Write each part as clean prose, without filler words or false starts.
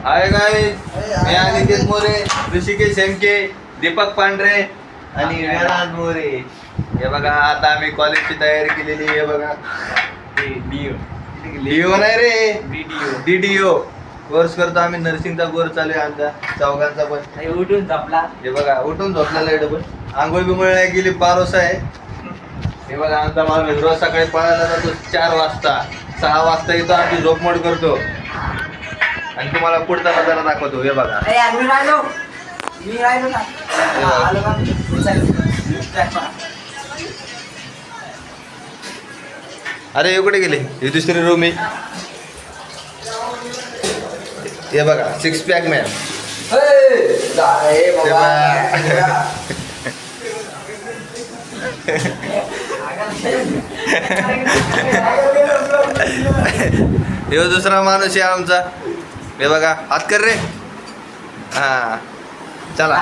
Hi guys, मी अनिकेत मोरे, ऋषिकेश हेमके, दीपक पांढरे आणि वेदांत मोरे. हे बघा आता आम्ही कॉलेजची तयारी केलेली आहे. बघा डीओ नाही रे, डीडीओ कोर्स करतो आम्ही. नर्सिंगचा कोर्स चालू आहे आमचा चौघांचा पण. उठून झोपला. हे बघा उठून झोपलेला आहे डबल. आंघोळ बिंघोळ नाही गेली, पारोसा आहे. हे बघा आमचा माणूस रोज सकाळी पळायला जातो 4 वाजता, 6 वाजता येतो, आमची झोपमोड करतो आणि तुम्हाला पुढचा नजारा दाखवतो. हे बघा मी राहिलो ना. अरे हे कुठे गेले? ही दुसरी रूम आहे. हे बघा 6 पॅक मॅम. हे दुसरा माणूस आहे आमचा. हे बघा हात कर रे. हा चला.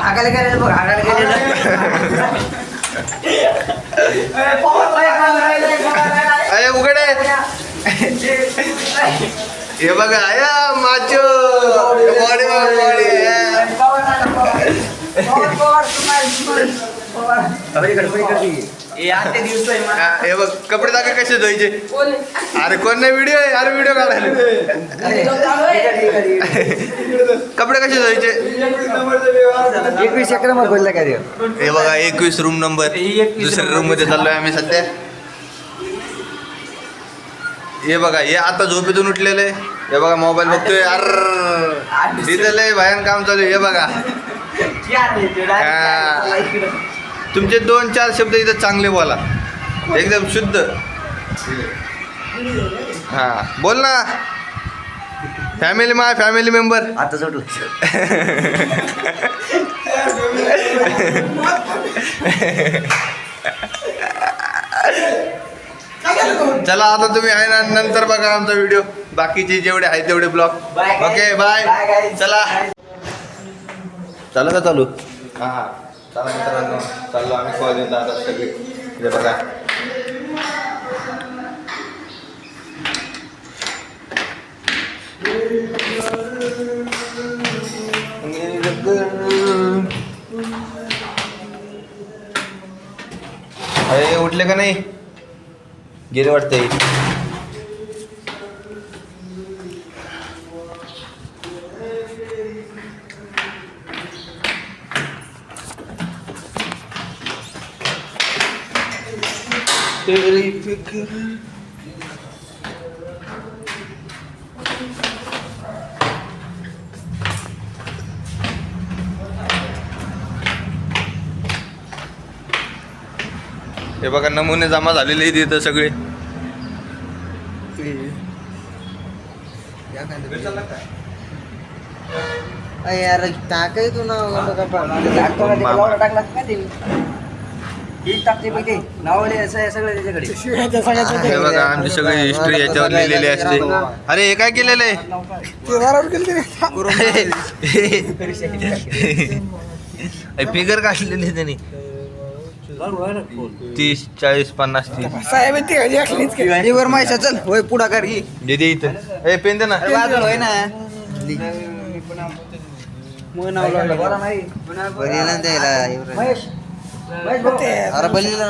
अरे उघडे. हे बघा या माचो बॉडी बॉडी. हे बघ कपडे दाखव कसे धुवायचे. अरे कोण नाही व्हिडिओ आहे. अरे व्हिडिओ काढायला कपडे कसे धुवायचे. 21 क्रमांक बोलला का रे. हे बघा 21 रूम नंबर. दुसऱ्या रूम मध्ये चाललोय आम्ही सध्या. हे बघा हे आता झोपेतून उठलेले. हे बघा मोबाईल बघतोय. अरे तिथं लय भयान काम चालू आहे. हे बघा तुमचे 2-4 शब्द इथं चांगले बोला, एकदम शुद्ध. हा बोल ना. फॅमिली मेंबर आता जोडलं. चला आता तुम्ही आहे ना, नंतर बघा आमचा व्हिडिओ. बाकीचे जेवढे आहेत तेवढे ब्लॉग. Okay bye. चला का चालू. हा चला मित्रांनो, चाललो आम्ही कॉलेजला आता सगळे. हे बघा अरे उठले का नाही. गेले वाटते. तेरी फिक्र हे बघा नमुने जमा झालेले आहेत इथं सगळे. यार टाकाय तू ना टाकला हे बघा आमची सगळी हिस्ट्री याच्यावर लिहिलेली असते. अरे हे काय केलेलं आहे. फिगर काढलेली त्यांनी 30, 40, 50, 30 वर माहिती चल होय पुढाकार घे. दे इथं. हे पेन दे ना. होय ना. अरे बलिला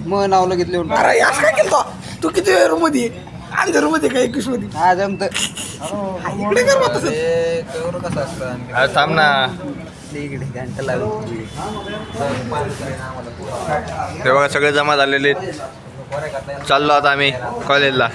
मग नावलं घेतलं. अरे असं काय केलं तू. किती रूम मध्ये अंधेर मध्ये काय 21 मध्ये. हा जमत इकडे कर मग तसं. कसं असतं. अरे थांब ना. इकडे घंटा लागली. हे बघा सगळे जमा झालेले आहेत. चाललो आता आम्ही कॉलेजला.